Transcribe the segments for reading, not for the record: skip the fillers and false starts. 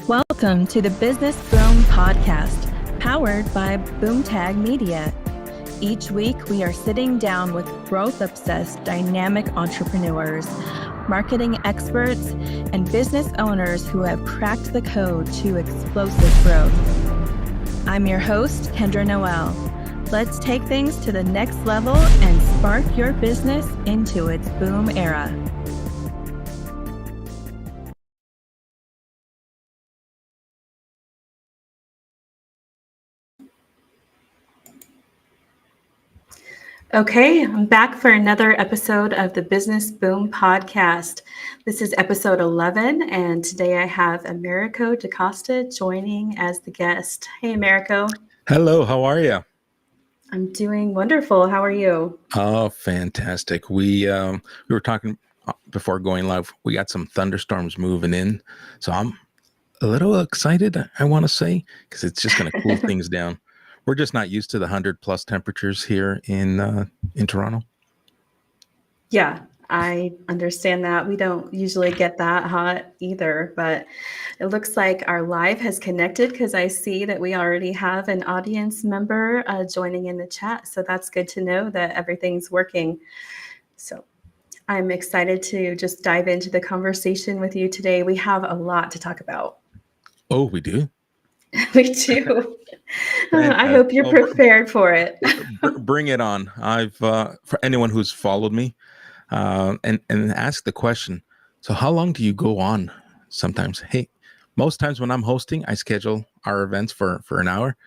Welcome to the Business Boom Podcast, powered by Boomtag Media. Each week, we are sitting down with growth-obsessed, dynamic entrepreneurs, marketing experts, and business owners who have cracked the code to explosive growth. I'm your host, Kendra Noel. Let's take things to the next level and spark your business into its boom era. Okay, I'm back for another episode of the Business Boom Podcast. This is episode 11, and today I have Americo DaCosta joining as the guest. Hey, Americo. Hello, how are you? I'm doing wonderful. How are you? Oh, fantastic. We were talking before going live. We got some thunderstorms moving in, so I'm a little excited, I want to say, because it's just going to cool things down. We're just not used to the 100+ temperatures here in Toronto. Yeah, I understand that. We don't usually get that hot either, but it looks like our live has connected because I see that we already have an audience member joining in the chat. So that's good to know that everything's working. So I'm excited to just dive into the conversation with you today. We have a lot to talk about. Oh, we do? We do. I hope you're prepared for it. Bring it on. I've for anyone who's followed me and ask the question, so how long do you go on sometimes? Hey, most times when I'm hosting, I schedule our events for an hour,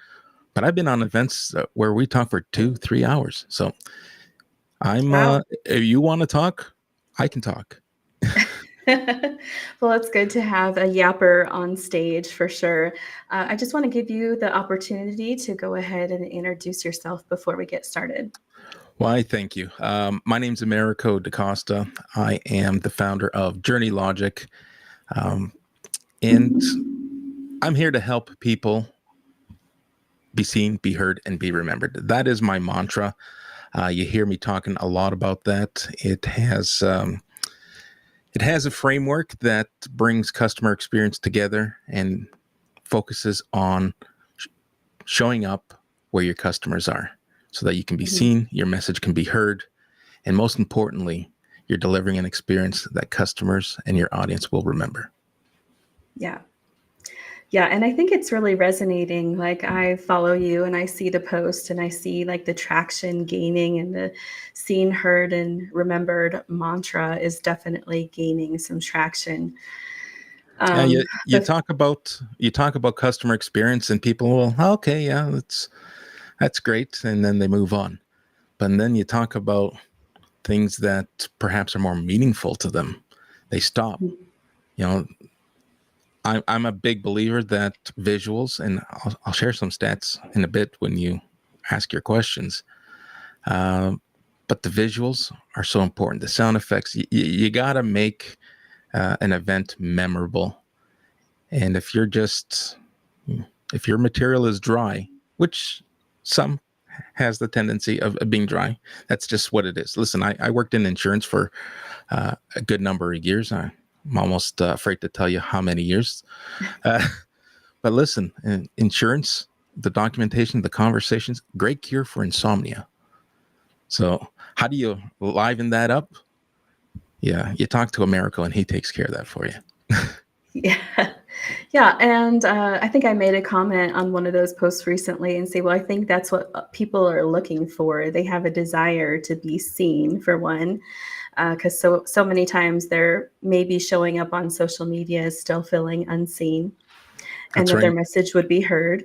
but I've been on events where we talk for 2-3 hours. So I'm Wow. if you want to talk, I can talk. Well, it's good to have a yapper on stage for sure. I just want to give you the opportunity to go ahead and introduce yourself before we get started. Why, thank you. My name's Americo DaCosta. I am the founder of Journey Logic, and I'm here to help people be seen, be heard, and be remembered. That is my mantra. You hear me talking a lot about that. It has a framework that brings customer experience together and focuses on showing up where your customers are so that you can be seen, your message can be heard, and most importantly, you're delivering an experience that customers and your audience will remember. Yeah. Yeah, and I think it's really resonating. Like I follow you and I see the post and I see like the traction gaining and the seen, heard, and remembered mantra is definitely gaining some traction. Yeah, you talk about customer experience and people will, okay, yeah, that's great, and then they move on. But then you talk about things that perhaps are more meaningful to them. They stop. You know, I'm a big believer that visuals, and I'll share some stats in a bit when you ask your questions. But the visuals are so important. The sound effects, you got to make an event memorable. And if your material is dry, which some has the tendency of being dry, that's just what it is. Listen, I worked in insurance for a good number of years. I'm almost afraid to tell you how many years. But listen, insurance, the documentation, the conversations, great cure for insomnia. So how do you liven that up? Yeah, you talk to Americo and he takes care of that for you. Yeah. Yeah. And I think I made a comment on one of those posts recently and say, well, I think that's what people are looking for. They have a desire to be seen, for one, because so many times they're maybe showing up on social media still feeling unseen, and That's that their right. message would be heard.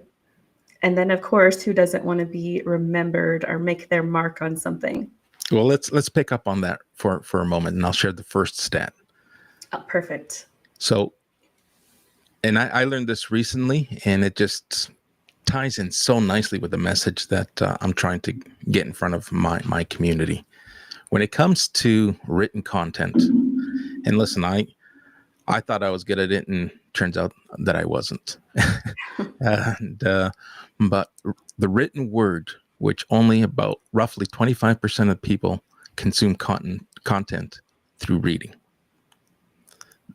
And then, of course, who doesn't want to be remembered or make their mark on something? Well, let's pick up on that for a moment, and I'll share the first stat. Oh, perfect. So, and I learned this recently, and it just ties in so nicely with the message that I'm trying to get in front of my community. When it comes to written content, and listen, I thought I was good at it, and turns out that I wasn't. But the written word, which only about roughly 25% of people consume content through reading.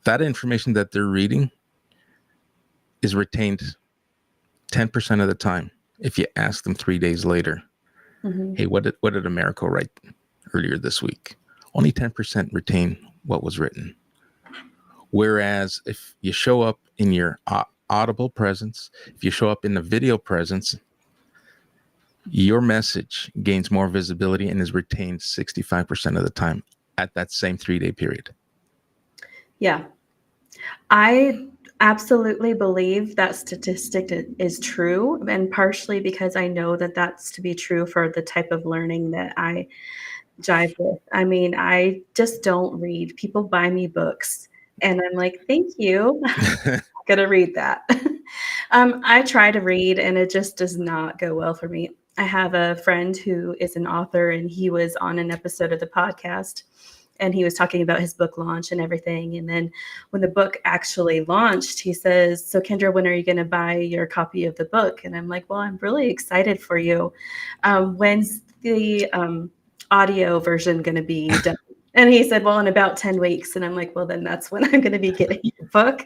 That information that they're reading is retained 10% of the time if you ask them 3 days later, hey, what did Americo write earlier this week? Only 10% retain what was written. Whereas if you show up in your audible presence, if you show up in the video presence, your message gains more visibility and is retained 65% of the time at that same 3-day period. Yeah. I absolutely believe that statistic is true, and partially because I know that that's to be true for the type of learning that I jive with. I mean, I just don't read. People buy me books, and I'm like, thank you. I'm going to read that. I try to read, and it just does not go well for me. I have a friend who is an author, and he was on an episode of the podcast, and he was talking about his book launch and everything. And then when the book actually launched, he says, so Kendra, when are you going to buy your copy of the book? And I'm like, well, I'm really excited for you. When's the audio version going to be done? And he said, well, in about 10 weeks. And I'm like, well, then that's when I'm going to be getting your book.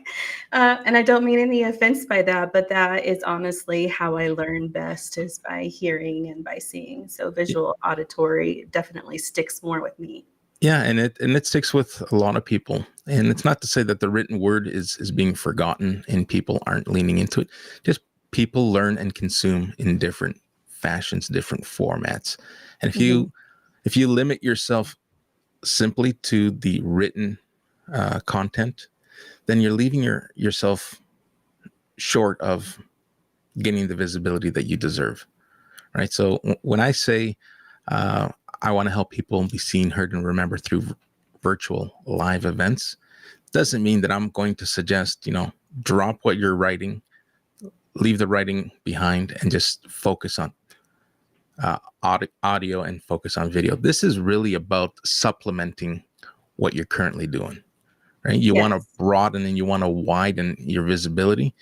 And I don't mean any offense by that, but that is honestly how I learn best, is by hearing and by seeing. So visual auditory definitely sticks more with me. Yeah, and it sticks with a lot of people. And it's not to say that the written word is being forgotten and people aren't leaning into it. Just people learn and consume in different fashions, different formats. And if you limit yourself simply to the written content, then you're leaving yourself short of getting the visibility that you deserve, right? So when I say I want to help people be seen, heard, and remembered through virtual live events, doesn't mean that I'm going to suggest, drop what you're writing, leave the writing behind, and just focus on audio and focus on video. This is really about supplementing what you're currently doing, right? You want to broaden and you want to widen your visibility.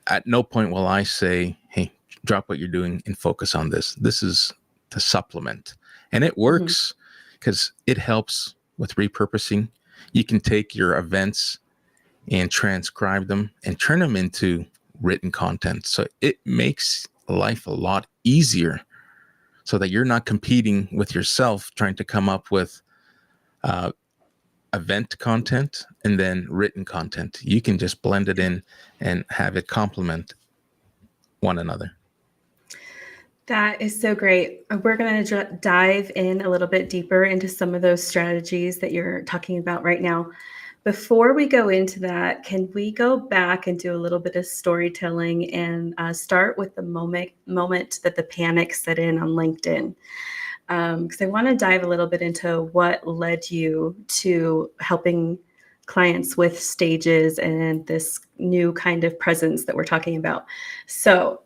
At no point will I say, hey, drop what you're doing and focus on this. This is to supplement. And it works because it helps with repurposing. You can take your events and transcribe them and turn them into written content. So it makes life a lot easier, so that you're not competing with yourself trying to come up with event content and then written content. You can just blend it in and have it complement one another. That is so great. We're going to dive in a little bit deeper into some of those strategies that you're talking about right now. Before we go into that, can we go back and do a little bit of storytelling and start with the moment that the panic set in on LinkedIn? Because I want to dive a little bit into what led you to helping clients with stages and this new kind of presence that we're talking about. So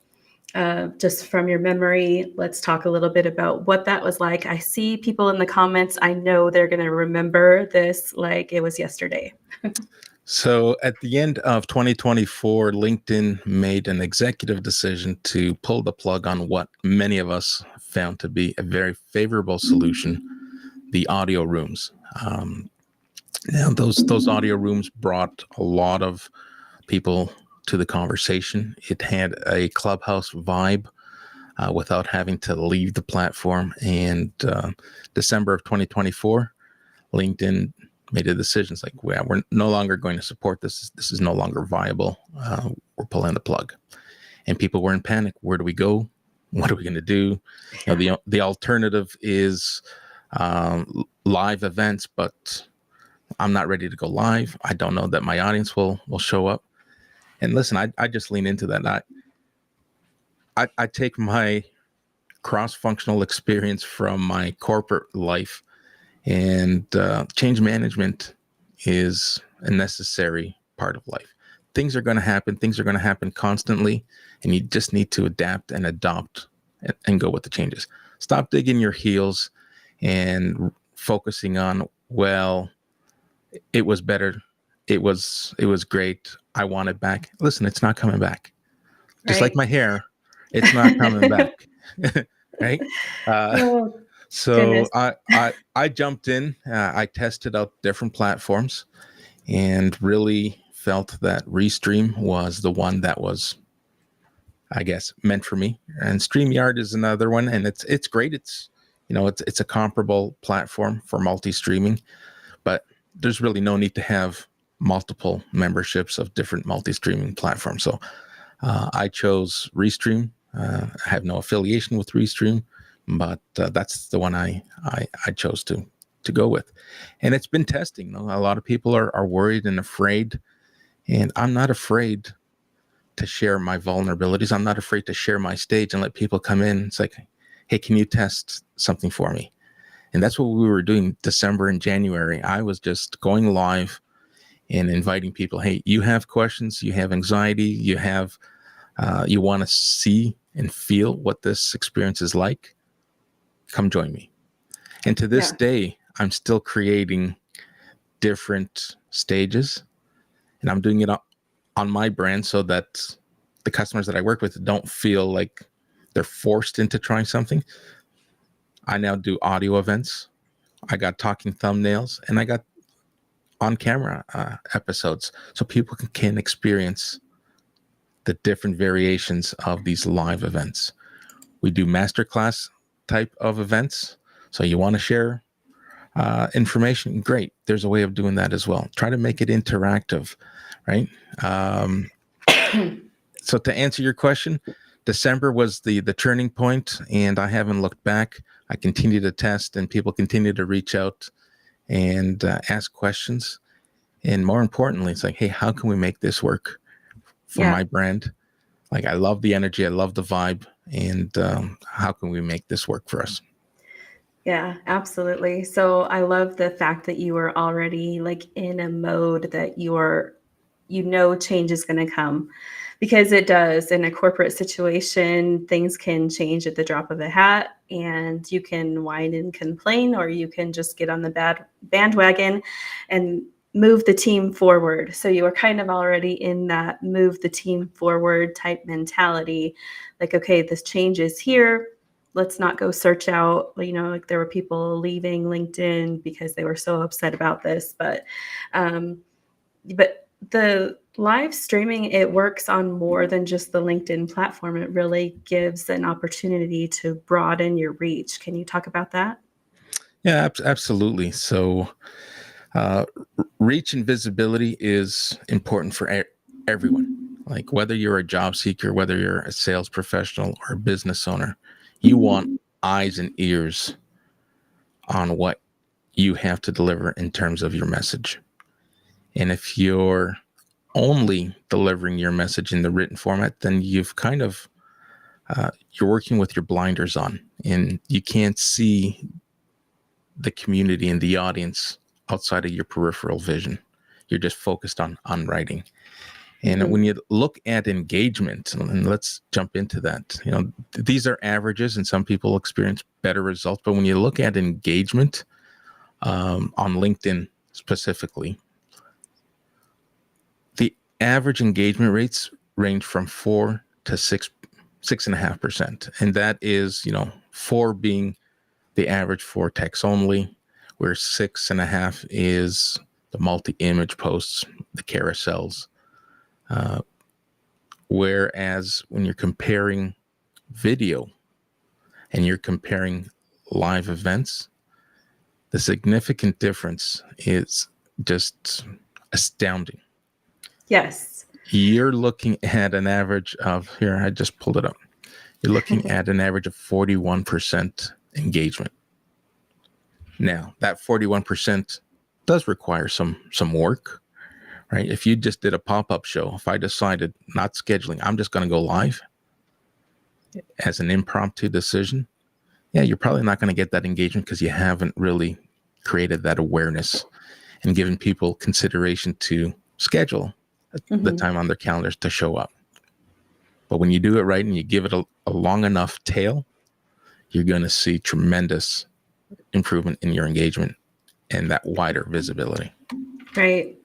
just from your memory, let's talk a little bit about what that was like. I see people in the comments. I know they're going to remember this like it was yesterday. So at the end of 2024, LinkedIn made an executive decision to pull the plug on what many of us found to be a very favorable solution, the audio rooms. Now those audio rooms brought a lot of people to the conversation. It had a Clubhouse vibe without having to leave the platform. And December of 2024, LinkedIn made a decision. It's like, well, we're no longer going to support this. This is no longer viable. We're pulling the plug. And people were in panic. Where do we go? What are we going to do? The alternative is live events, but I'm not ready to go live. I don't know that my audience will show up. And listen, I just lean into that. I take my cross-functional experience from my corporate life, and change management is a necessary part of life. Things are going to happen. Things are going to happen constantly, and you just need to adapt and adopt and go with the changes. Stop digging your heels and focusing on, well, it was better. It was great. I want it back. Listen, it's not coming back. Just like my hair, it's not coming back. Right? So I jumped in. I tested out different platforms and really felt that Restream was the one that was, I guess, meant for me. And StreamYard is another one, and it's great. It's a comparable platform for multi-streaming, but there's really no need to have multiple memberships of different multi-streaming platforms. So I chose Restream. I have no affiliation with Restream, but that's the one I chose to go with. And it's been testing. A lot of people are worried and afraid, and I'm not afraid to share my vulnerabilities. I'm not afraid to share my stage and let people come in. It's like, hey, can you test something for me? And that's what we were doing December and January. I was just going live and inviting people. Hey, you have questions, you have anxiety, you want to see and feel what this experience is like. Come join me. And to this day, I'm still creating different stages, and I'm doing it on my brand so that the customers that I work with don't feel like they're forced into trying something. I now do audio events. I got talking thumbnails, and I got on-camera episodes, so people can experience the different variations of these live events. We do masterclass type of events. So you want to share information? Great. There's a way of doing that as well. Try to make it interactive, right? So to answer your question, December was the turning point, and I haven't looked back. I continue to test, and people continue to reach out and ask questions. And more importantly, it's like, hey, how can we make this work for my brand? Like, I love the energy, I love the vibe, and how can we make this work for us? Yeah, absolutely. So I love the fact that you were already like in a mode that change is going to come, because it does. In a corporate situation, things can change at the drop of a hat, and you can whine and complain, or you can just get on the bandwagon and move the team forward. So you are kind of already in that move the team forward type mentality. Like, okay, this change is here. Let's not go search out, like there were people leaving LinkedIn because they were so upset about this. But the live streaming, it works on more than just the LinkedIn platform. It really gives an opportunity to broaden your reach. Can you talk about that? Yeah, absolutely. So reach and visibility is important for everyone. Like, whether you're a job seeker, whether you're a sales professional or a business owner, you want eyes and ears on what you have to deliver in terms of your message. And if you're only delivering your message in the written format, then you've kind of, you're working with your blinders on, and you can't see the community and the audience outside of your peripheral vision. You're just focused on writing. And when you look at engagement, and let's jump into that, these are averages, and some people experience better results. But when you look at engagement on LinkedIn specifically, the average engagement rates range from 4 to 6.5%. And that is, 4 being the average for text only, where 6.5 is the multi-image posts, the carousels. Whereas when you're comparing video and you're comparing live events, the significant difference is just astounding. Yes. You're looking at an average of, here, I just pulled it up. You're looking at an average of 41% engagement. Now, that 41% does require some work, right? If you just did a pop-up show, if I decided not scheduling, I'm just going to go live as an impromptu decision, you're probably not going to get that engagement because you haven't really created that awareness and given people consideration to schedule the time on their calendars to show up. But when you do it right and you give it a long enough tail, you're going to see tremendous improvement in your engagement and that wider visibility. Right.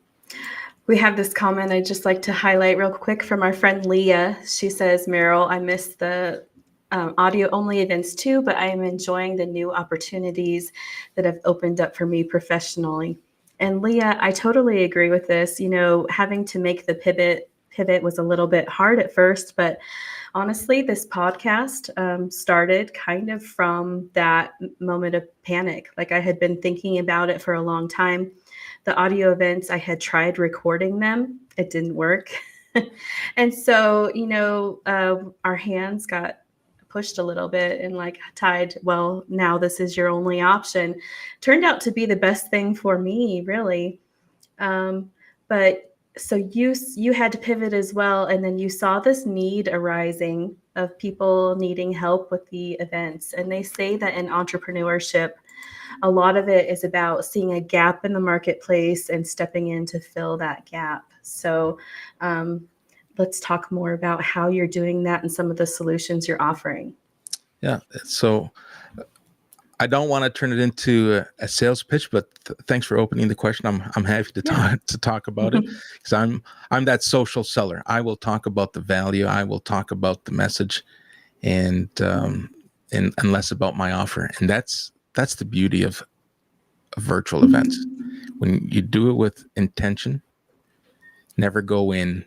We have this comment I'd just like to highlight real quick from our friend Leah. She says, Meryl, I missed the audio only events too, but I am enjoying the new opportunities that have opened up for me professionally. And Leah, I totally agree with this. Having to make the pivot was a little bit hard at first, but honestly, this podcast started kind of from that moment of panic. Like, I had been thinking about it for a long time. The audio events, I had tried recording them. It didn't work. And so, our hands got pushed a little bit and like tied, well, now this is your only option. Turned out to be the best thing for me, really. But so you had to pivot as well, and then you saw this need arising of people needing help with the events. And they say that in entrepreneurship, a lot of it is about seeing a gap in the marketplace and stepping in to fill that gap. So let's talk more about how you're doing that and some of the solutions you're offering. Yeah. So I don't want to turn it into a sales pitch, but thanks for opening the question. I'm happy to talk about it, because I'm that social seller. I will talk about the value. I will talk about the message, and less about my offer. And that's the beauty of virtual events. When you do it with intention, never go in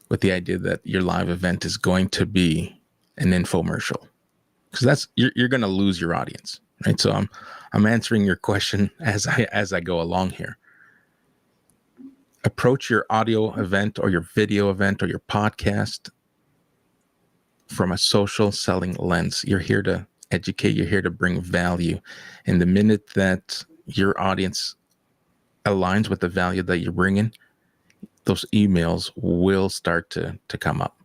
with the idea that your live event is going to be an infomercial, because you're going to lose your audience, right? So I'm answering your question as I go along here. Approach your audio event or your video event or your podcast from a social selling lens. You're here to educate. You're here to bring value. And the minute that your audience aligns with the value that you're bringing, those emails will start to come up.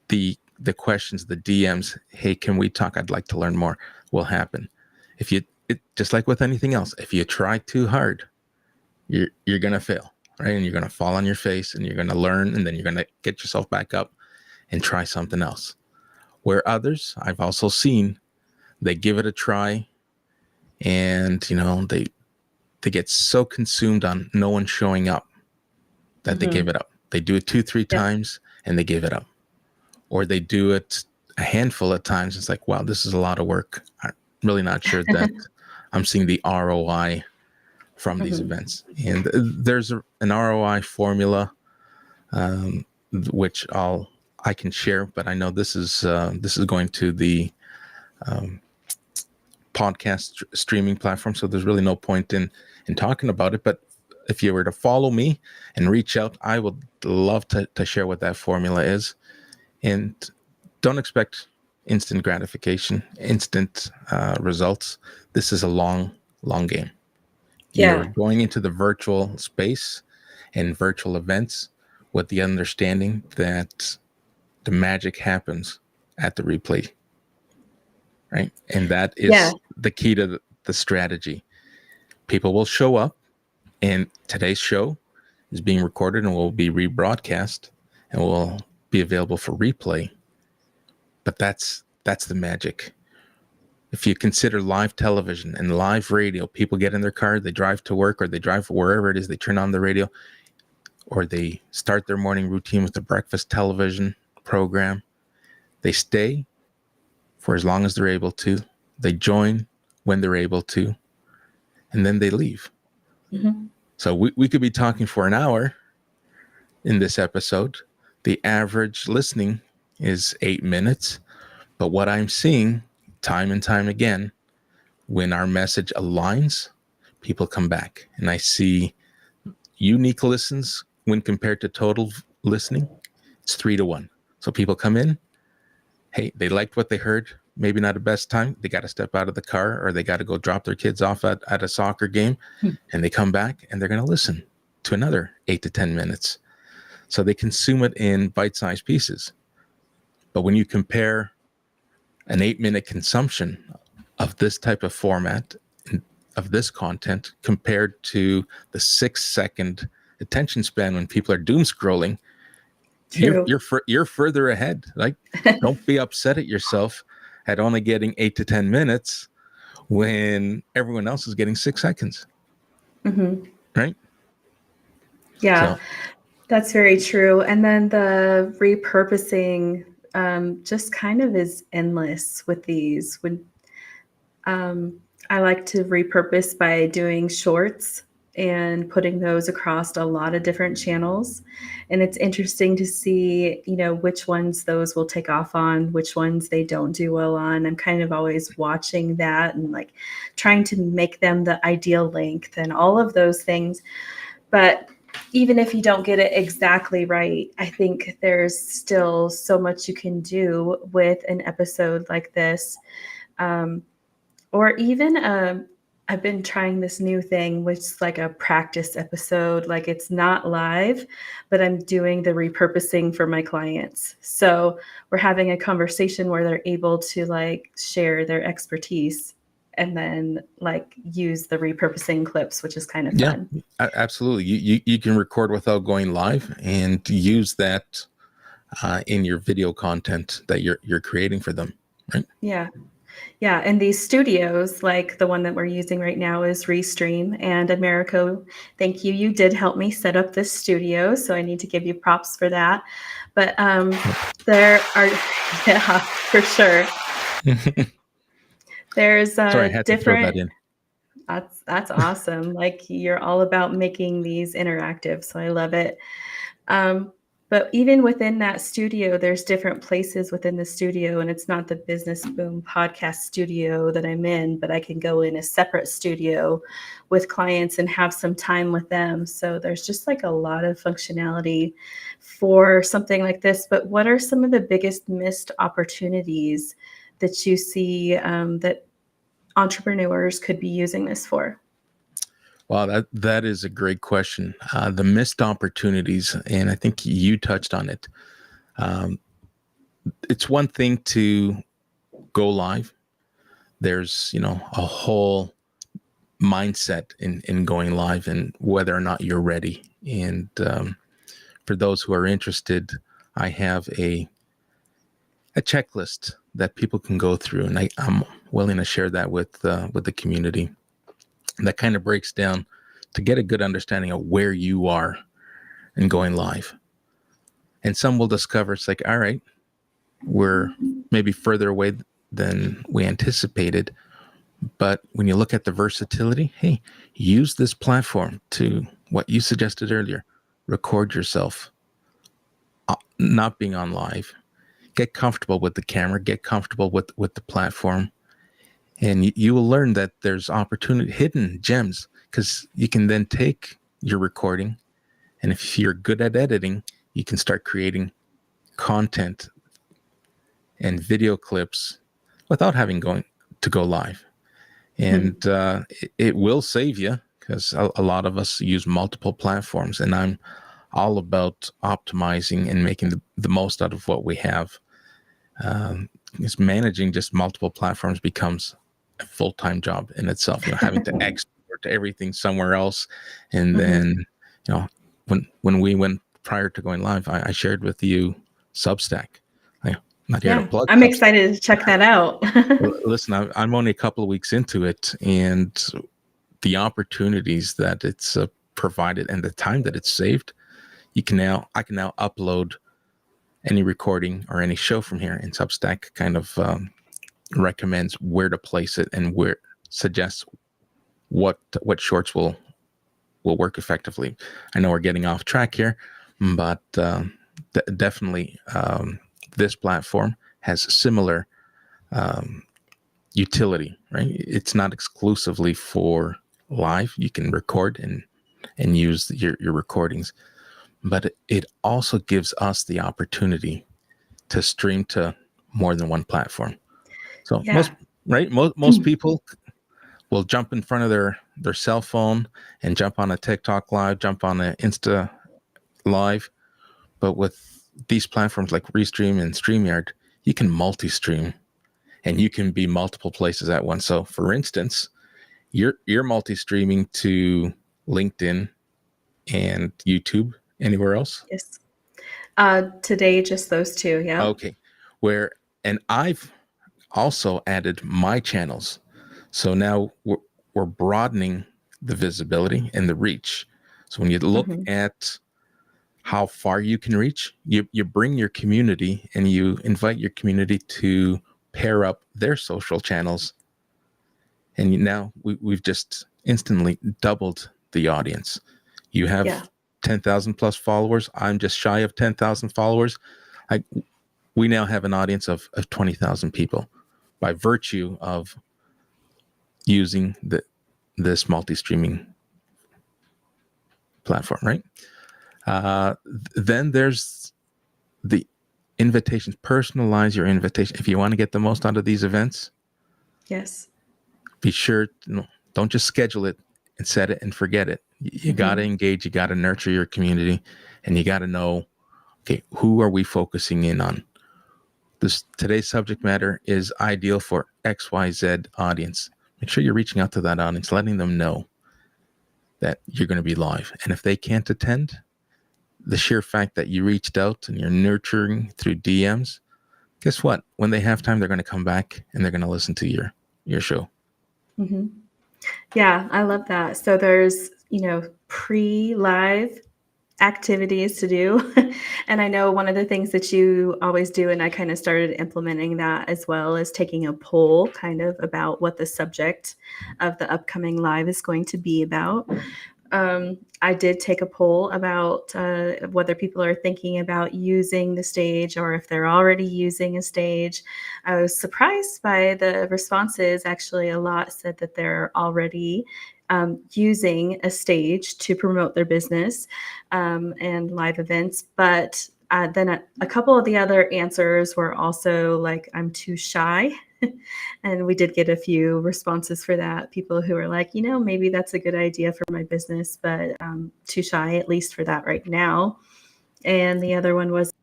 The questions, the DMs, hey, can we talk? I'd like to learn more, will happen. Just like with anything else, if you try too hard, you're going to fail, right? And you're going to fall on your face, and you're going to learn, and then you're going to get yourself back up and try something else. Where others, I've also seen, they give it a try, and they get so consumed on no one showing up that they give it up. They do it 2-3 times and they give it up. Or they do it a handful of times. It's like, wow, this is a lot of work. I'm really not sure that I'm seeing the ROI from these events. And there's an ROI formula, which I can share, but I know this is going to the podcast streaming platform, so there's really no point in talking about it. But if you were to follow me and reach out, I would love to share what that formula is. And don't expect instant gratification, instant results. This is a long game. You're going into the virtual space and virtual events with the understanding that the magic happens at the replay, right? And that is the key to the strategy. People will show up, and today's show is being recorded and will be rebroadcast and will be available for replay. But that's the magic. If you consider live television and live radio, people get in their car, they drive to work, or they drive wherever it is, they turn on the radio, or they start their morning routine with the breakfast television program. They stay for as long as they're able to. They join when they're able to, and then they leave. So we could be talking for an hour in this episode. The average listening is 8 minutes. But what I'm seeing time and time again, when our message aligns, people come back. And I see unique listens when compared to total listening, it's 3-1. So people come in, hey, they liked what they heard, maybe not the best time. They got to step out of the car, or they got to go drop their kids off at a soccer game, and they come back and they're going to listen to another 8 to 10 minutes. So they consume it in bite-sized pieces. But when you compare an 8-minute consumption of this type of format, of this content, compared to the 6-second attention span when people are doom scrolling, you're further ahead. Like, don't be upset at yourself at only getting 8 to 10 minutes when everyone else is getting 6 seconds. Right? Yeah, so that's very true. And then the repurposing just kind of is endless with these. When I like to repurpose by doing shorts and putting those across a lot of different channels. And it's interesting to see, which ones those will take off on, which ones they don't do well on. I'm kind of always watching that and like trying to make them the ideal length and all of those things. But even if you don't get it exactly right, I think there's still so much you can do with an episode like this. Or even I've been trying this new thing, which is like a practice episode. Like it's not live, but I'm doing the repurposing for my clients. So we're having a conversation where they're able to like share their expertise and then like use the repurposing clips, which is kind of fun. Yeah, absolutely. You can record without going live and use that in your video content that you're creating for them, right? Yeah. Yeah, and these studios, like the one that we're using right now is Restream. And Americo, thank you. You did help me set up this studio, so I need to give you props for that. But there are, yeah, for sure. There's Sorry, I had to throw that in. That's awesome. Like you're all about making these interactive, so I love it. But even within that studio, there's different places within the studio, and it's not the Business Boom podcast studio that I'm in, but I can go in a separate studio with clients and have some time with them. So there's just like a lot of functionality for something like this. But what are some of the biggest missed opportunities that you see that entrepreneurs could be using this for? Wow, that is a great question. The missed opportunities, and I think you touched on it. It's one thing to go live. There's, a whole mindset in going live and whether or not you're ready. And for those who are interested, I have a checklist that people can go through, and I'm willing to share that with the community. That kind of breaks down to get a good understanding of where you are in going live. And some will discover it's like, all right, we're maybe further away than we anticipated. But when you look at the versatility, hey, use this platform to what you suggested earlier, record yourself, not being on live, get comfortable with the camera, get comfortable with the platform. And you will learn that there's opportunity, hidden gems, because you can then take your recording, and if you're good at editing, you can start creating content and video clips without having to go live. And it will save you, because a lot of us use multiple platforms, and I'm all about optimizing and making the most out of what we have. Because managing just multiple platforms becomes a full-time job in itself, having to export everything somewhere else. And then, when we went prior to going live, I shared with you Substack. I'm not here to plug. I'm excited to check that out. Listen, I'm only a couple of weeks into it, and the opportunities that it's provided and the time that it's saved, I can now upload any recording or any show from here, and Substack kind of recommends where to place it and where suggests what shorts will work effectively. I know we're getting off track here, but definitely this platform has similar utility, right? It's not exclusively for live. You can record and use your recordings, but it also gives us the opportunity to stream to more than one platform. So most people will jump in front of their cell phone and jump on a TikTok live, jump on an Insta live. But with these platforms like Restream and StreamYard, you can multi-stream and you can be multiple places at once. So for instance, you're multi-streaming to LinkedIn and YouTube. Anywhere else? Yes. Today, just those two. Yeah. Okay. And I've also added my channels. So now we're broadening the visibility and the reach. So when you look at how far you can reach, you bring your community and you invite your community to pair up their social channels. And now we've just instantly doubled the audience. You have 10,000 plus followers. I'm just shy of 10,000 followers. We now have an audience of 20,000 people by virtue of using this multi-streaming platform, right? Then there's the invitations. Personalize your invitation. If you want to get the most out of these events, yes, be sure, don't just schedule it and set it and forget it. You got to engage, you got to nurture your community, and you got to know, okay, who are we focusing in on? Today's subject matter is ideal for XYZ audience. Make sure you're reaching out to that audience, letting them know that you're going to be live. And if they can't attend, the sheer fact that you reached out and you're nurturing through DMs, guess what? When they have time, they're going to come back and they're going to listen to your show. Mm-hmm. Yeah, I love that. So there's, pre-live activities to do. And I know one of the things that you always do, and I kind of started implementing that as well, is taking a poll kind of about what the subject of the upcoming live is going to be about. I did take a poll about whether people are thinking about using the stage or if they're already using a stage. I was surprised by the responses. Actually, a lot said that they're already using a stage to promote their business and live events. But then a couple of the other answers were also like, I'm too shy. And we did get a few responses for that. People who are like, maybe that's a good idea for my business, but too shy, at least for that right now. And the other one was.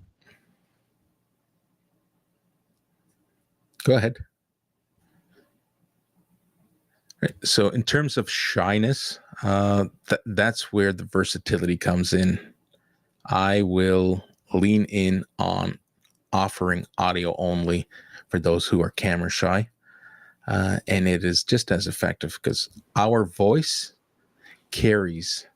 Go ahead. Right. So in terms of shyness, that's where the versatility comes in. I will lean in on offering audio only for those who are camera shy. And it is just as effective because our voice carries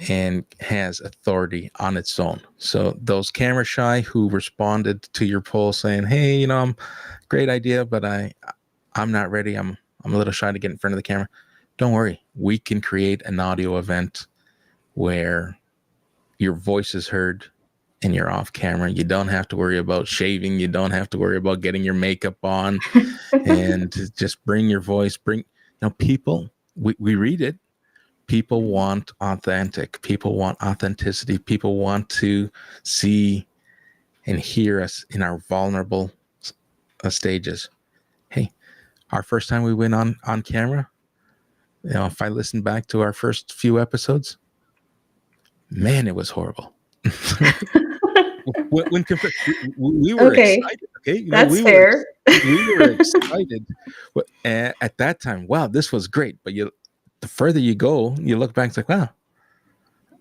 and has authority on its own. So those camera shy who responded to your poll saying, hey, great idea, but I'm not ready. I'm a little shy to get in front of the camera. Don't worry. We can create an audio event where your voice is heard and you're off camera. You don't have to worry about shaving. You don't have to worry about getting your makeup on and just bring your voice. People, we read it. People want authentic. People want authenticity. People want to see and hear us in our vulnerable stages. Hey, our first time we went on camera, if I listen back to our first few episodes, man, it was horrible. when we were excited. Okay, that's fair. We were excited at that time. Wow, this was great. But the further you go, you look back, it's like, wow,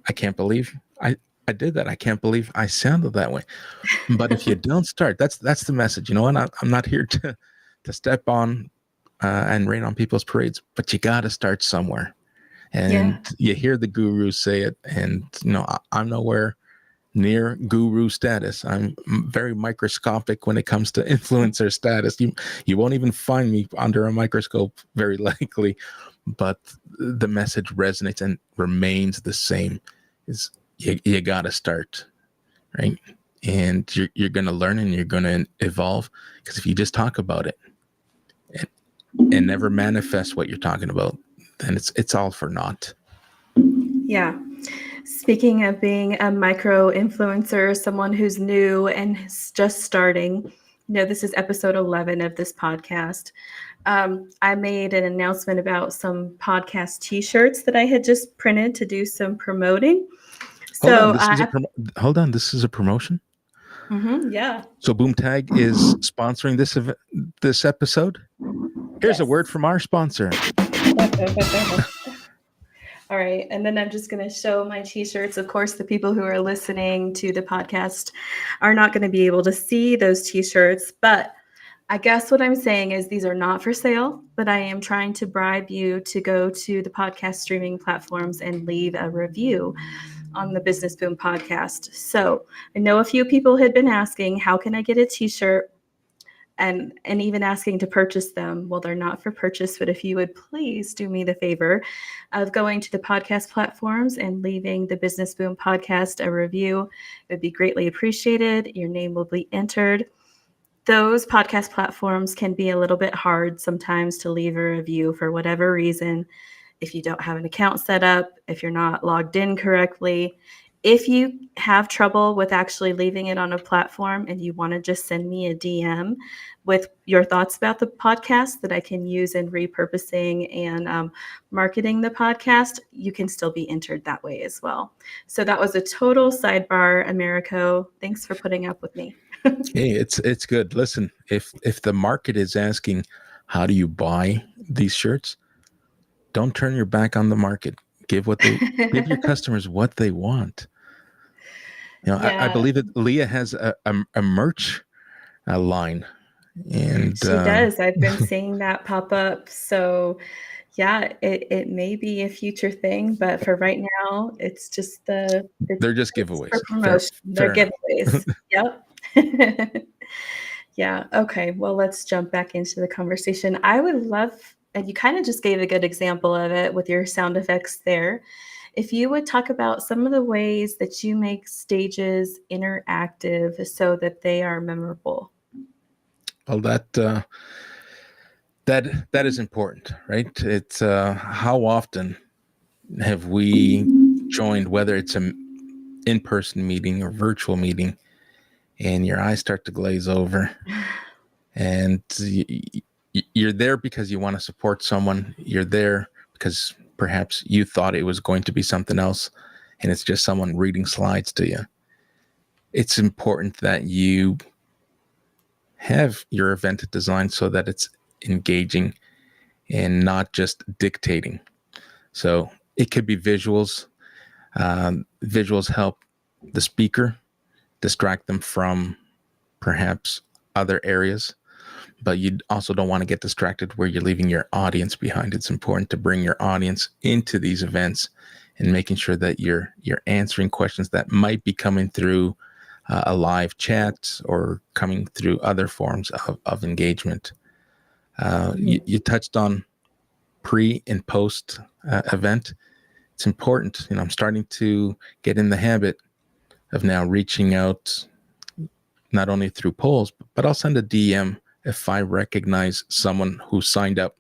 I can't believe I did that. I can't believe I sounded that way. But if you don't start, that's the message. And I'm not here to step on and rain on people's parades, but you got to start somewhere. And you hear the gurus say it, and I'm nowhere near guru status. I'm very microscopic when it comes to influencer status. You won't even find me under a microscope, very likely, but the message resonates and remains the same. Is you got to start, right? And you're going to learn and you're going to evolve, because if you just talk about it and never manifest what you're talking about, then it's all for naught. Yeah. Speaking of being a micro influencer, someone who's new and just starting, this is episode 11 of this podcast. I made an announcement about some podcast t-shirts that I had just printed to do some promoting. Hold on, this is a promotion? Yeah. So Boomtag is sponsoring this episode? Here's a word from our sponsor. All right. And then I'm just going to show my t-shirts. Of course, the people who are listening to the podcast are not going to be able to see those t-shirts, but I guess what I'm saying is these are not for sale, but I am trying to bribe you to go to the podcast streaming platforms and leave a review on the Business Boom podcast. So I know a few people had been asking, how can I get a t-shirt? and even asking to purchase them. Well, they're not for purchase, but if you would please do me the favor of going to the podcast platforms and leaving the Business Boom podcast a review, it would be greatly appreciated. Your name will be entered. Those podcast platforms can be a little bit hard sometimes to leave a review for whatever reason. If you don't have an account set up, if you're not logged in correctly, if you have trouble with actually leaving it on a platform and you want to just send me a DM with your thoughts about the podcast that I can use in repurposing and marketing the podcast, you can still be entered that way as well. So that was a total sidebar, Americo. Thanks for putting up with me. Hey, it's good. Listen, if the market is asking, how do you buy these shirts? Don't turn your back on the market. Give your customers what they want. I believe that Leah has a merch line, and she does. I've been seeing that pop up. So yeah, it may be a future thing, but for right now, it's just they're just giveaways for promotion. They're giveaways. Yep. Yeah. Okay. Well, let's jump back into the conversation. I would love, and you kind of just gave a good example of it with your sound effects there. If you would talk about some of the ways that you make stages interactive so that they are memorable. Well, that is important, right? It's how often have we joined, whether it's an in-person meeting or virtual meeting, and your eyes start to glaze over, and you're there because you want to support someone. You're there because perhaps you thought it was going to be something else, and it's just someone reading slides to you. It's important that you have your event designed so that it's engaging and not just dictating. So it could be visuals. Visuals help the speaker distract them from perhaps other areas, but you also don't want to get distracted where you're leaving your audience behind. It's important to bring your audience into these events and making sure that you're answering questions that might be coming through a live chat or coming through other forms of engagement. You touched on pre and post event. It's important. I'm starting to get in the habit of now reaching out not only through polls, but I'll send a DM if I recognize someone who signed up,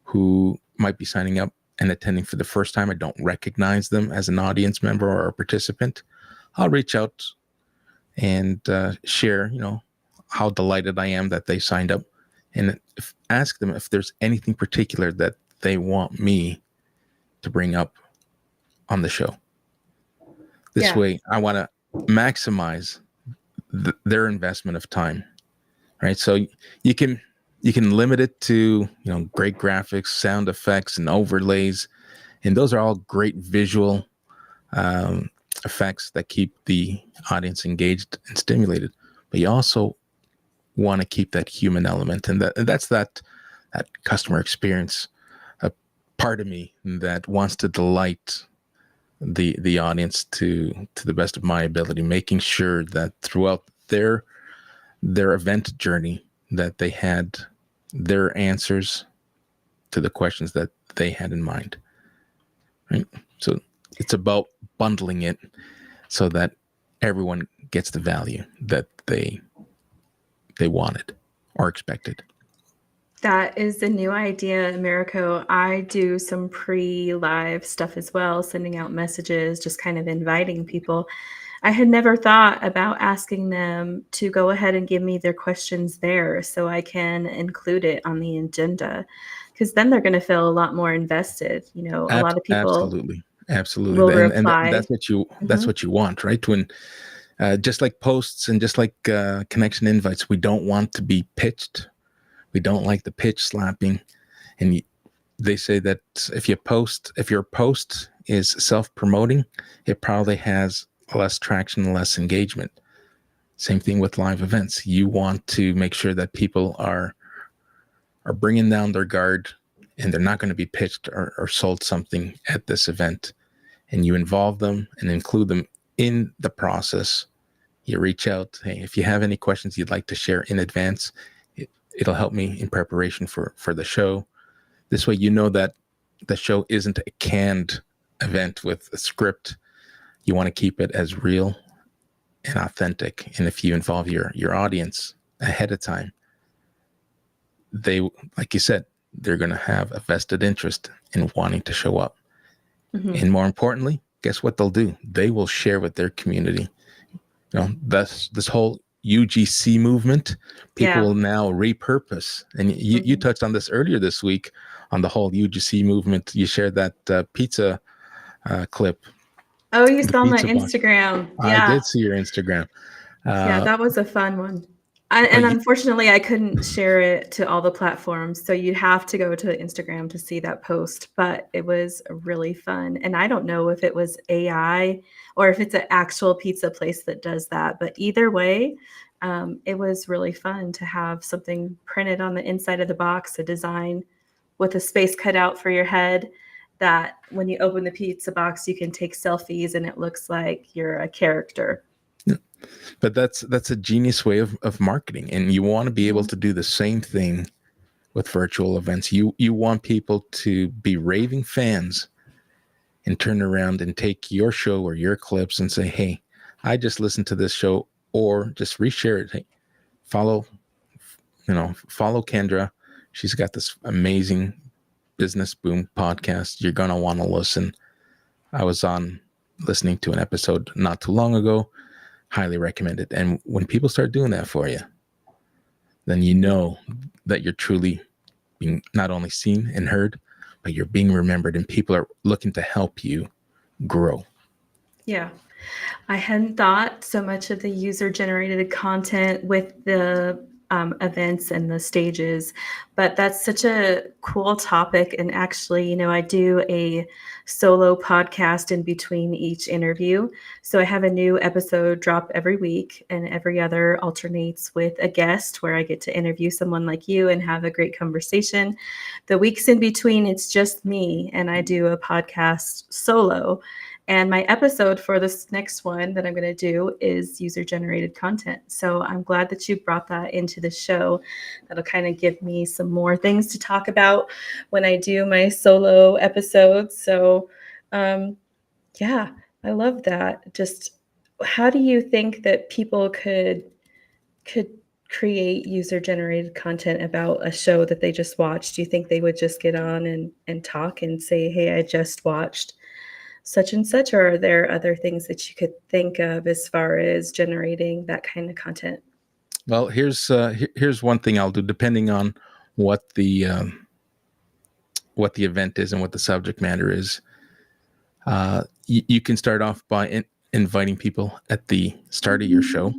who might be signing up and attending for the first time. I don't recognize them as an audience member or a participant. I'll reach out and share, how delighted I am that they signed up, and ask them if there's anything particular that they want me to bring up on the show. This way, I want to maximize their investment of time, right? So you can limit it to great graphics, sound effects, and overlays, and those are all great visual effects that keep the audience engaged and stimulated. But you also want to keep that human element, and that's that customer experience, a part of me that wants to delight the audience to the best of my ability, making sure that throughout their event journey that they had their answers to the questions that they had in mind, right? So it's about bundling it so that everyone gets the value that they wanted or expected. That is a new idea, Americo. I do some pre-live stuff as well, sending out messages, just kind of inviting people. I had never thought about asking them to go ahead and give me their questions there so I can include it on the agenda, because then they're going to feel a lot more invested. A lot of people absolutely will and reply. that's what you want, right? When just like posts and just like connection invites, we don't want to be pitched. We don't like the pitch slapping. And they say that if your post is self-promoting, it probably has less traction, less engagement. Same thing with live events. You want to make sure that people are bringing down their guard, and they're not going to be pitched or sold something at this event. And you involve them and include them in the process. You reach out, hey, if you have any questions you'd like to share in advance, it'll help me in preparation for the show. This way, you know that the show isn't a canned event with a script. You want to keep it as real and authentic. And if you involve your audience ahead of time, they, like you said, they're going to have a vested interest in wanting to show up. And more importantly, guess what they'll do? They will share with their community. You know, this whole UGC movement, people will now repurpose. And you touched on this earlier this week on the whole UGC movement. You shared that pizza clip. Oh, you saw my Instagram. Yeah. I did see your Instagram. Yeah, that was a fun one. Unfortunately, I couldn't share it to all the platforms. So you'd have to go to Instagram to see that post. But it was really fun. And I don't know if it was AI or if it's an actual pizza place that does that. But either way, it was really fun to have something printed on the inside of the box, a design with a space cut out for your head, that when you open the pizza box, you can take selfies and it looks like you're a character. But that's a genius way of marketing. And you want to be able to do the same thing with virtual events. You want people to be raving fans and turn around and take your show or your clips and say, hey, I just listened to this show, or just reshare it. Hey, follow Kendra. She's got this amazing Business Boom podcast. You're going to want to listen. I was listening to an episode not too long ago. Highly recommend it. And when people start doing that for you, then you know that you're truly being not only seen and heard, but you're being remembered, and people are looking to help you grow. Yeah. I hadn't thought so much of the user-generated content with the events and the stages, but that's such a cool topic. And actually, I do a solo podcast in between each interview. So I have a new episode drop every week, and every other alternates with a guest where I get to interview someone like you and have a great conversation. The weeks in between, it's just me, and I do a podcast solo. And my episode for this next one that I'm going to do is user-generated content. So I'm glad that you brought that into the show. That'll kind of give me some more things to talk about when I do my solo episodes. So, yeah, I love that. Just how do you think that people could create user-generated content about a show that they just watched? Do you think they would just get on and talk and say, hey, I just watched such and such, or are there other things that you could think of as far as generating that kind of content? Well, here's one thing I'll do, depending on what the event is and what the subject matter is. You can start off by inviting people at the start of your show,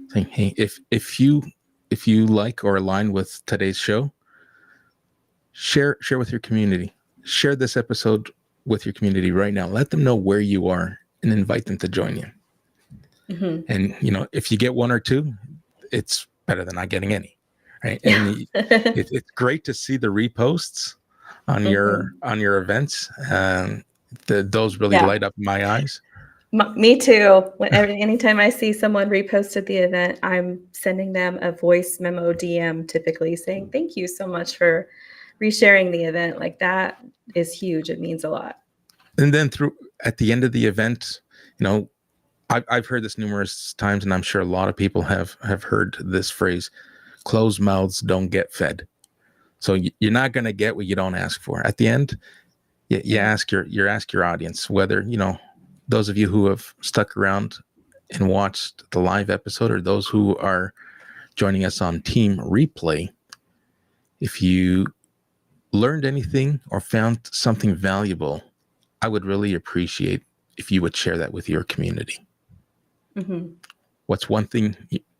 saying, "Hey, if you like or align with today's show, share with your community. Share this episode with your community right now. Let them know where you are and invite them to join you." And if you get one or two, it's better than not getting any, right? And it's great to see the reposts on your events. Those really light up my eyes. Me too. Anytime I see someone reposted the event, I'm sending them a voice memo DM, typically saying, thank you so much for resharing the event. Like, that is huge. It means a lot. And then at the end of the event, I've heard this numerous times, and I'm sure a lot of people have heard this phrase: closed mouths don't get fed. So you're not going to get what you don't ask for. At the end, you ask your audience, whether, those of you who have stuck around and watched the live episode, or those who are joining us on team replay, if you learned anything or found something valuable, I would really appreciate if you would share that with your community. What's one thing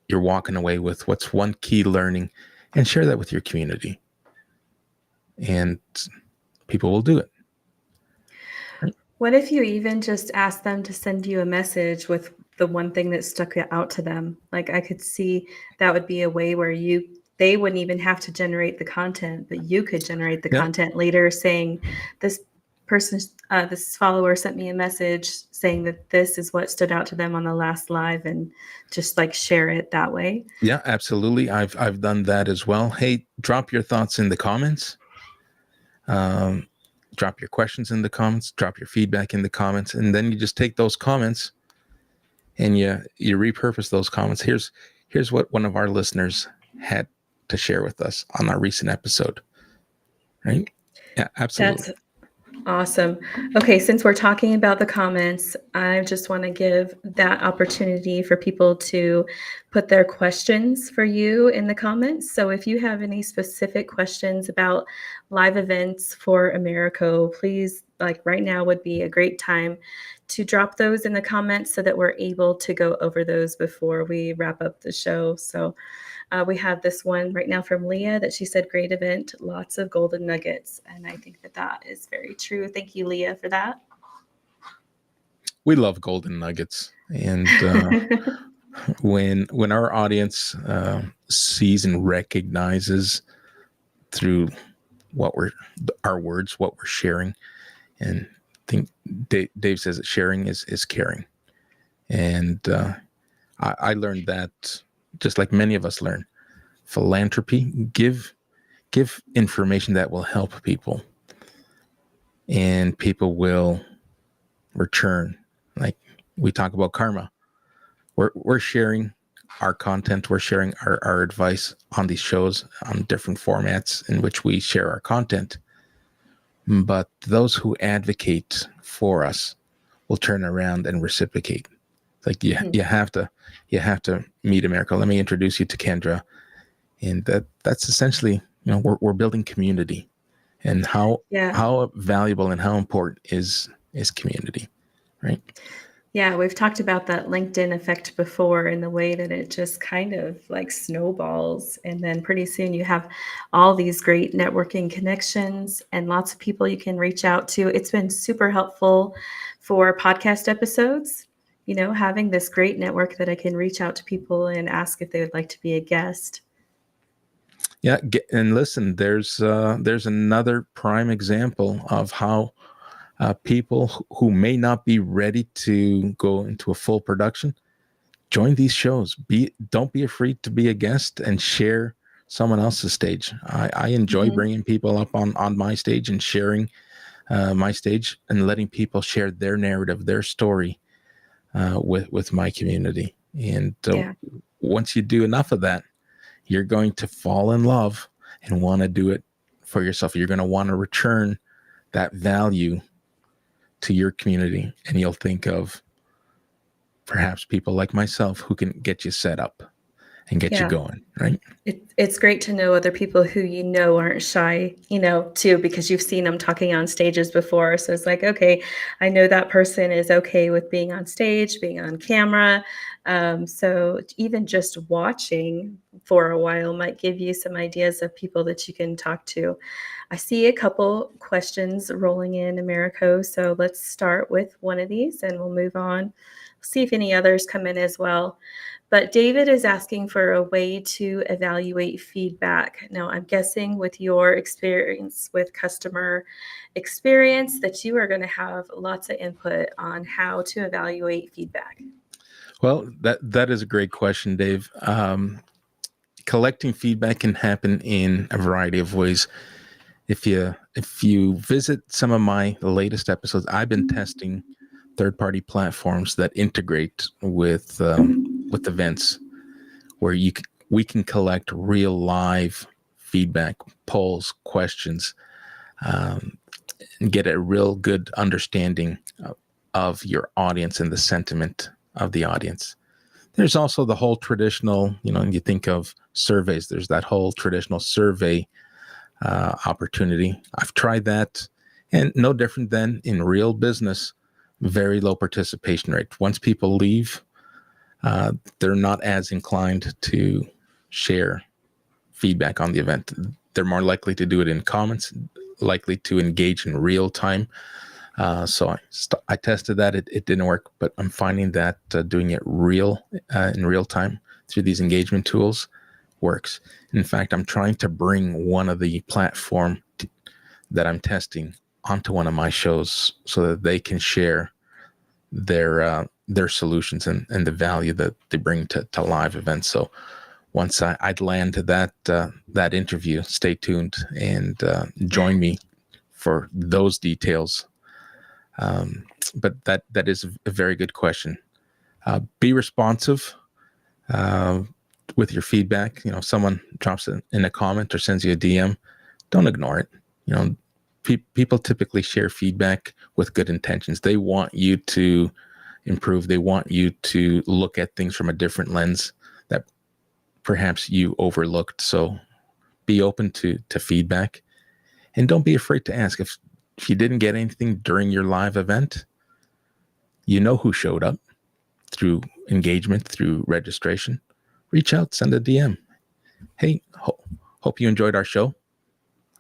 you're walking away with? What's one key learning? And share that with your community. And people will do it. Right? What if you even just ask them to send you a message with the one thing that stuck out to them? Like, I could see that would be a way where they wouldn't even have to generate the content, but you could generate the content later, saying this person this follower sent me a message saying that this is what stood out to them on the last live, and just like share it that way. Yeah, absolutely. I've done that as well. Hey, drop your thoughts in the comments. Drop your questions in the comments, drop your feedback in the comments, and then you just take those comments and you repurpose those comments. Here's what one of our listeners had to share with us on our recent episode. Right? Yeah, absolutely. That's awesome. Okay, since we're talking about the comments, I just want to give that opportunity for people to put their questions for you in the comments. So if you have any specific questions about live events for Americo, please, like right now would be a great time to drop those in the comments so that we're able to go over those before we wrap up the show. So we have this one right now from Leah that she said, great event, lots of golden nuggets. And I think that that is very true. Thank you, Leah, for that. We love golden nuggets. And when our audience sees and recognizes through what our words, what we're sharing, and I think Dave says that sharing is caring. And I learned that, just like many of us learn, philanthropy, give information that will help people, and people will return. Like we talk about karma. We're sharing our content, we're sharing our advice on these shows on different formats in which we share our content. But those who advocate for us will turn around and reciprocate. Like you have to meet Americo. Let me introduce you to Kendra. And that's essentially, we're building community, and how valuable and how important is community, right? Yeah, we've talked about that LinkedIn effect before, in the way that it just kind of like snowballs. And then pretty soon you have all these great networking connections and lots of people you can reach out to. It's been super helpful for podcast episodes, having this great network that I can reach out to people and ask if they would like to be a guest. Yeah, and listen, there's another prime example of how people who may not be ready to go into a full production join these shows. Don't be afraid to be a guest and share someone else's stage. I enjoy bringing people up on my stage and sharing my stage and letting people share their narrative, their story with my community. And once you do enough of that, you're going to fall in love and want to do it for yourself. You're going to want to return that value to your community, and you'll think of perhaps people like myself who can get you set up and get you going, right? It's great to know other people who aren't shy, too, because you've seen them talking on stages before. So it's like, okay, I know that person is okay with being on stage, being on camera. So even just watching for a while might give you some ideas of people that you can talk to. I see a couple questions rolling in, Americo. So let's start with one of these and we'll move on. See if any others come in as well. But David is asking for a way to evaluate feedback. Now, I'm guessing with your experience with customer experience that you are going to have lots of input on how to evaluate feedback. Well, that is a great question, Dave. Collecting feedback can happen in a variety of ways. If you visit some of my latest episodes, I've been testing third-party platforms that integrate with events, where we can collect real live feedback, polls, questions, and get a real good understanding of your audience and the sentiment of the audience. There's also the whole traditional, you think of surveys. There's that whole traditional survey opportunity. I've tried that, and no different than in real business, very low participation rate. Once people leave, they're not as inclined to share feedback on the event. They're more likely to do it in comments, likely to engage in real time. So I tested that. It didn't work, but I'm finding that doing it in real time through these engagement tools works. In fact, I'm trying to bring one of the platform that I'm testing onto one of my shows so that they can share their solutions and the value that they bring to live events. So once I'd land that interview, stay tuned and join me for those details. But that is a very good question. Be responsive with your feedback. Someone drops it in a comment or sends you a DM, don't ignore it. People typically share feedback with good intentions. They want you to improve. They want you to look at things from a different lens that perhaps you overlooked. So be open to feedback, and don't be afraid to ask. If you didn't get anything during your live event, you know who showed up through engagement, through registration. Reach out, send a DM. Hey, hope you enjoyed our show.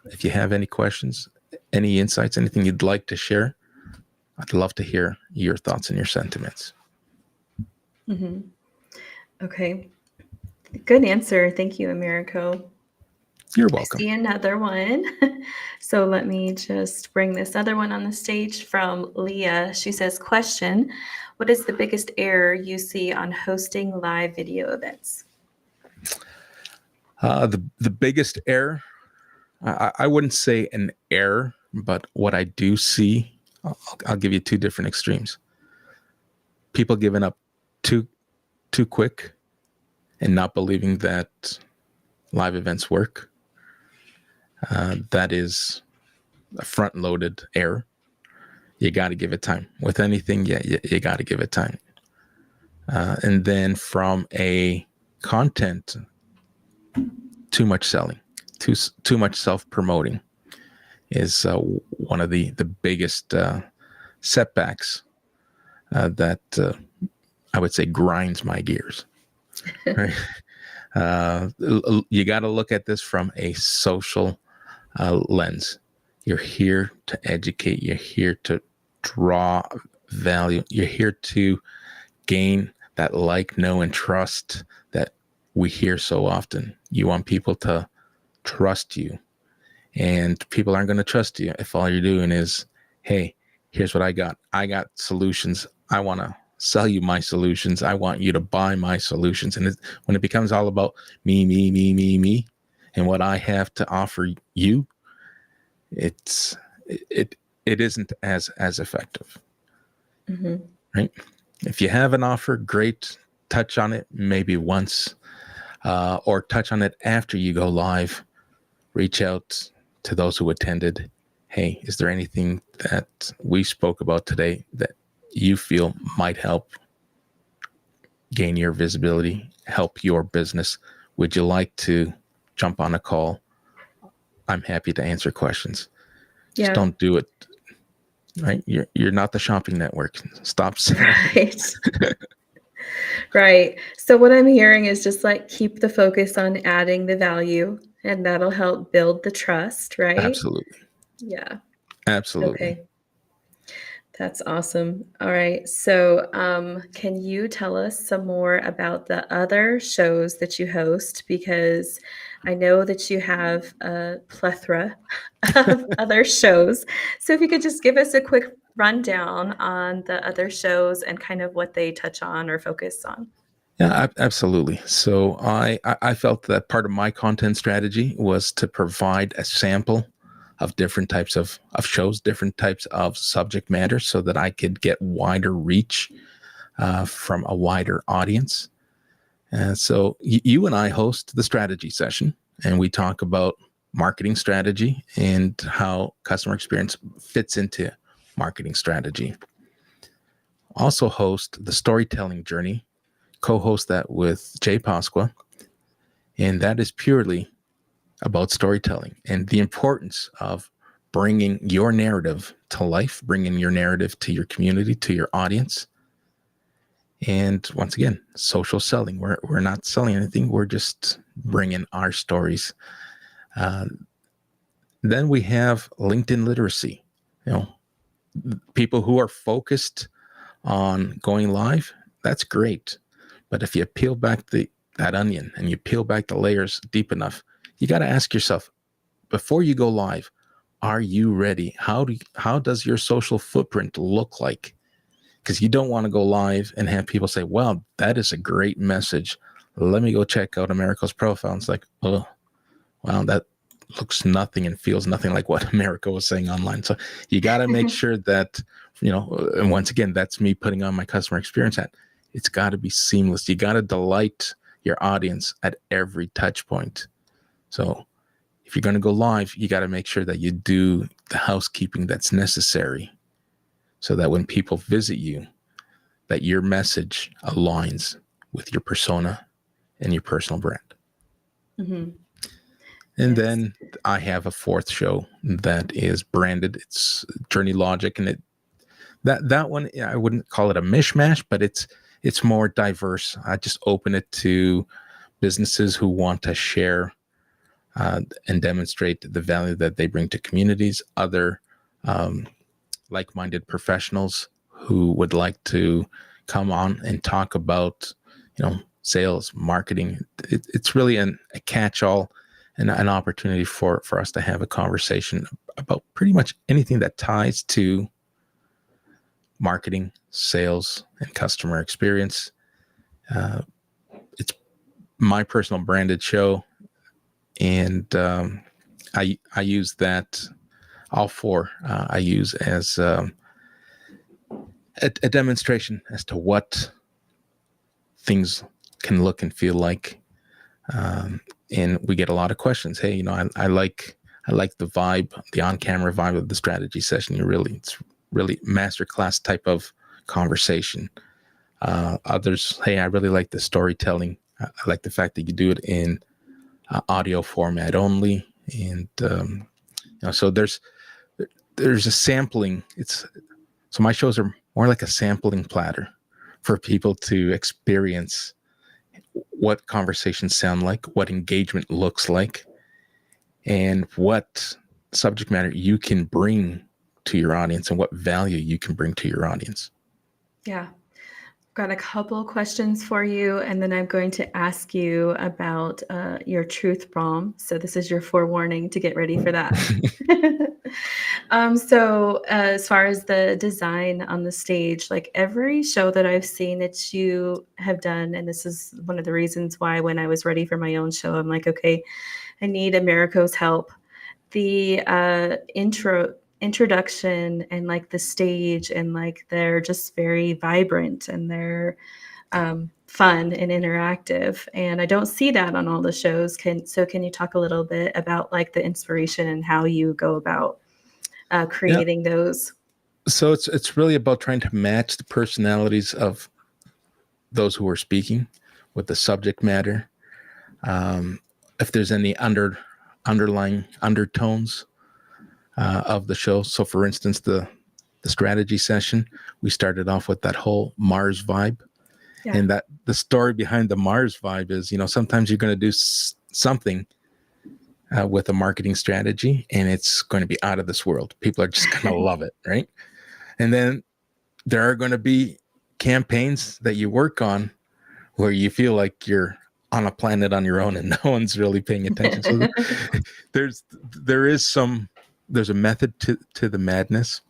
If you have any questions, any insights, anything you'd like to share, I'd love to hear your thoughts and your sentiments. Mm-hmm. Okay. Good answer. Thank you, Americo. You're welcome. I see another one. So let me just bring this other one on the stage from Leah. She says, question, what is the biggest error you see on hosting live video events? The biggest error, I wouldn't say an error, but what I do see, I'll give you two different extremes. People giving up too quick and not believing that live events work. That is a front-loaded error. You got to give it time. With anything, you got to give it time. And then from a content, too much selling, too much self-promoting is one of the biggest setbacks that I would say grinds my gears. Right? You got to look at this from a social lens. You're here to educate. You're here to draw value. You're here to gain that like, know, and trust that we hear so often. You want people to trust you, and people aren't going to trust you if all you're doing is, hey, here's what I got. I got solutions. I want to sell you my solutions. I want you to buy my solutions. And when it becomes all about me, and what I have to offer you, it isn't as effective. Mm-hmm. Right? If you have an offer, great. Touch on it maybe once, or touch on it after you go live. Reach out to those who attended. Hey, is there anything that we spoke about today that you feel might help gain your visibility, help your business? Would you like to jump on a call? I'm happy to answer questions. Yeah. Just don't do it. Right? You're not the shopping network. Stop selling. Right. Right. So what I'm hearing is just like keep the focus on adding the value, and that'll help build the trust, right? Absolutely. Yeah. Absolutely. Okay. That's awesome. All right. So can you tell us some more about the other shows that you host? Because I know that you have a plethora of other shows. So if you could just give us a quick rundown on the other shows and kind of what they touch on or focus on. Yeah, absolutely. So I felt that part of my content strategy was to provide a sample of different types of shows, different types of subject matter, so that I could get wider reach from a wider audience. And so you and I host the strategy session, and we talk about marketing strategy and how customer experience fits into marketing strategy. Also host the storytelling journey, co-host that with Jay Pasqua, and that is purely about storytelling and the importance of bringing your narrative to life, bringing your narrative to your community, to your audience. And once again, social selling. We're not selling anything. We're just bringing our stories. Then we have LinkedIn literacy. People who are focused on going live, that's great. But if you peel back that onion and you peel back the layers deep enough, you got to ask yourself, before you go live, are you ready? How does your social footprint look like? Because you don't want to go live and have people say, "Wow, that is a great message. Let me go check out Americo's profile." And it's like, oh, wow, that looks nothing and feels nothing like what Americo was saying online. So you got to make sure that, and once again, that's me putting on my customer experience hat. It's got to be seamless. You got to delight your audience at every touch point. So if you're going to go live, you got to make sure that you do the housekeeping that's necessary so that when people visit you, that your message aligns with your persona and your personal brand. Mm-hmm. And then I have a fourth show that is branded. It's Journey Logic, and that one, I wouldn't call it a mishmash, but it's more diverse. I just open it to businesses who want to share and demonstrate the value that they bring to communities, other like-minded professionals who would like to come on and talk about, sales, marketing. It's really a catch-all and an opportunity for us to have a conversation about pretty much anything that ties to marketing, sales, and customer experience. It's my personal branded show, and I use that. All four I use as a demonstration as to what things can look and feel like. And we get a lot of questions. Hey, I like the vibe, the on-camera vibe of the strategy session. It's really masterclass type of conversation. Others, hey, I really like the storytelling. I like the fact that you do it in audio format only. And so there's a sampling. So my shows are more like a sampling platter for people to experience what conversations sound like, what engagement looks like, and what subject matter you can bring to your audience and what value you can bring to your audience. Yeah. Got a couple questions for you, and then I'm going to ask you about your truth bomb. So this is your forewarning to get ready for that. So as far as the design on the stage, like every show that I've seen that you have done, and this is one of the reasons why when I was ready for my own show, I'm like, okay, I need Americo's help. The introduction and like the stage and like they're just very vibrant and they're fun and interactive, and I don't see that on all the shows. Can you talk a little bit about like the inspiration and how you go about creating those? So it's really about trying to match the personalities of those who are speaking with the subject matter. If there's any underlying undertones of the show. So for instance, the strategy session, we started off with that whole Mars vibe. Yeah. And that the story behind the Mars vibe is, sometimes you're going to do something with a marketing strategy and it's going to be out of this world. People are just going to love it, right? And then there are going to be campaigns that you work on where you feel like you're on a planet on your own and no one's really paying attention. So there's a method to the madness.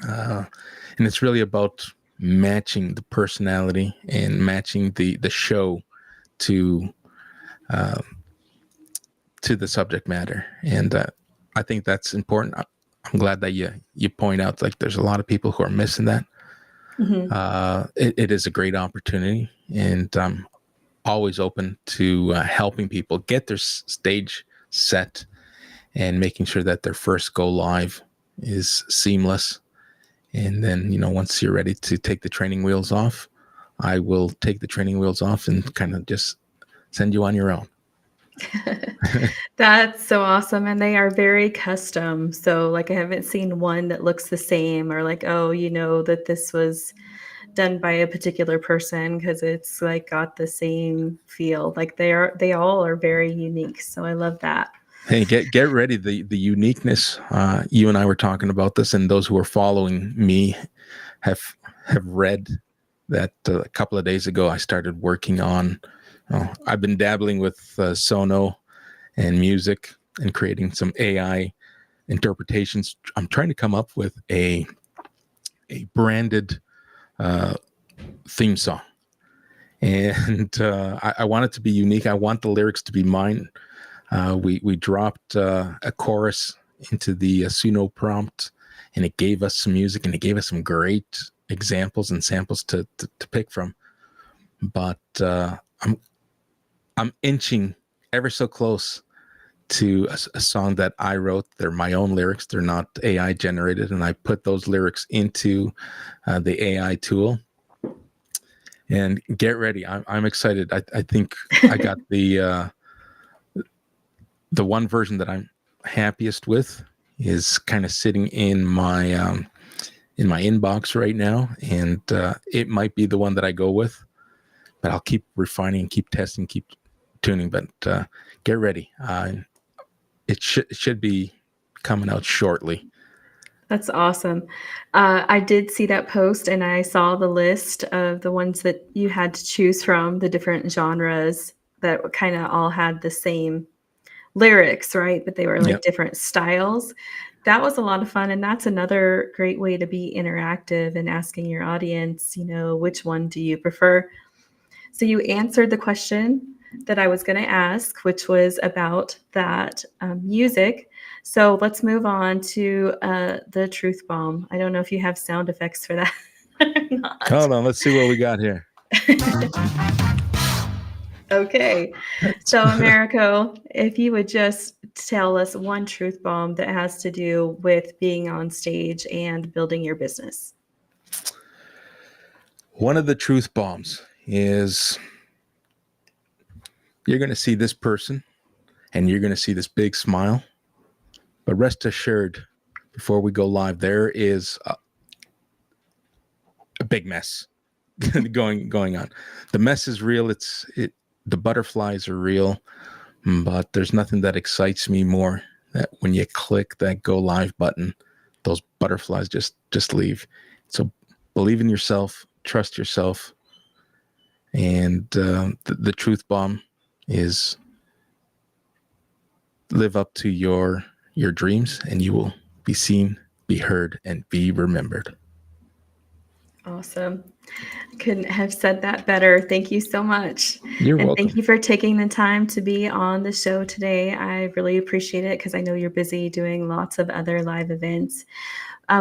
And it's really about matching the personality and matching the show to the subject matter. And I think that's important. I'm glad that you point out like there's a lot of people who are missing that. Mm-hmm. It is a great opportunity, and I'm always open to helping people get their stage set and making sure that their first go live is seamless. And then, once you're ready to take the training wheels off, I will take the training wheels off and kind of just send you on your own. That's so awesome. And they are very custom. So like I haven't seen one that looks the same or like, oh, that this was done by a particular person because it's like got the same feel. Like they all are very unique. So I love that. Hey, get ready. The uniqueness. You and I were talking about this, and those who are following me have read that a couple of days ago. I started working on. I've been dabbling with Sono and music and creating some AI interpretations. I'm trying to come up with a branded theme song. And I want it to be unique. I want the lyrics to be mine. We dropped a chorus into the Suno prompt, and it gave us some music, and it gave us some great examples and samples to pick from. But I'm inching ever so close to a song that I wrote. They're my own lyrics. They're not AI generated, and I put those lyrics into the AI tool. And get ready. I'm excited. I think I got the one version that I'm happiest with is kind of sitting in my inbox right now, and it might be the one that I go with, but I'll keep refining, keep testing, keep tuning. But get ready. It should be coming out shortly. That's awesome. I did see that post, and I saw the list of the ones that you had to choose from, the different genres that kind of all had the same lyrics, right? But they were like different styles. That was a lot of fun. And that's another great way to be interactive and asking your audience, which one do you prefer? So you answered the question that I was going to ask, which was about that music. So let's move on to the truth bomb. I don't know if you have sound effects for that or not. Hold on, let's see what we got here. Okay. So Americo, if you would just tell us one truth bomb that has to do with being on stage and building your business. One of the truth bombs is you're going to see this person and you're going to see this big smile. But rest assured, before we go live, there is a big mess going on. The mess is real. The butterflies are real, but there's nothing that excites me more that when you click that go live button, those butterflies just leave. So believe in yourself, trust yourself, and the truth bomb is live up to your dreams, and you will be seen, be heard, and be remembered. Awesome. Couldn't have said that better. Thank you so much. You're welcome. Thank you for taking the time to be on the show today. I really appreciate it because I know you're busy doing lots of other live events.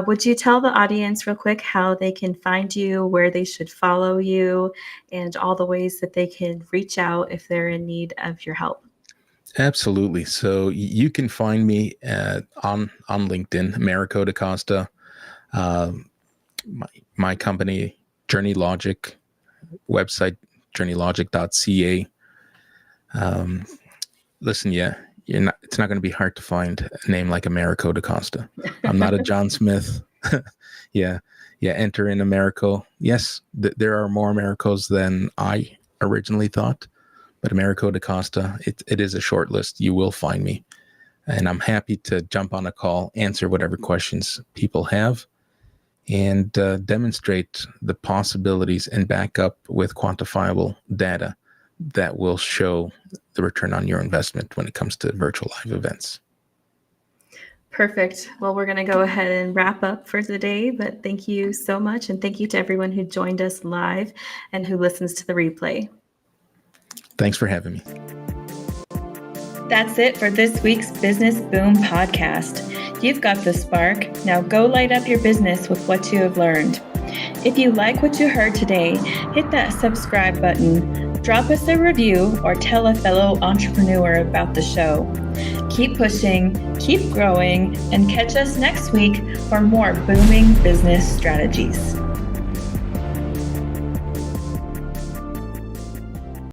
Would you tell the audience real quick how they can find you, where they should follow you, and all the ways that they can reach out if they're in need of your help? Absolutely. So you can find me on LinkedIn, Americo DaCosta, my company, Journey Logic, website, journeylogic.ca. Listen, it's not going to be hard to find a name like Americo DaCosta. I'm not a John Smith. Yeah. Enter in Americo. Yes, there are more Americos than I originally thought. But Americo DaCosta, it is a short list. You will find me. And I'm happy to jump on a call, answer whatever questions people have, and demonstrate the possibilities and back up with quantifiable data that will show the return on your investment when it comes to virtual live events. Perfect. Well, we're going to go ahead and wrap up for today, but thank you so much. And thank you to everyone who joined us live and who listens to the replay. Thanks for having me. That's it for this week's Business Boom podcast. You've got the spark. Now go light up your business with what you have learned. If you like what you heard today, hit that subscribe button, drop us a review, or tell a fellow entrepreneur about the show. Keep pushing, keep growing, and catch us next week for more booming business strategies.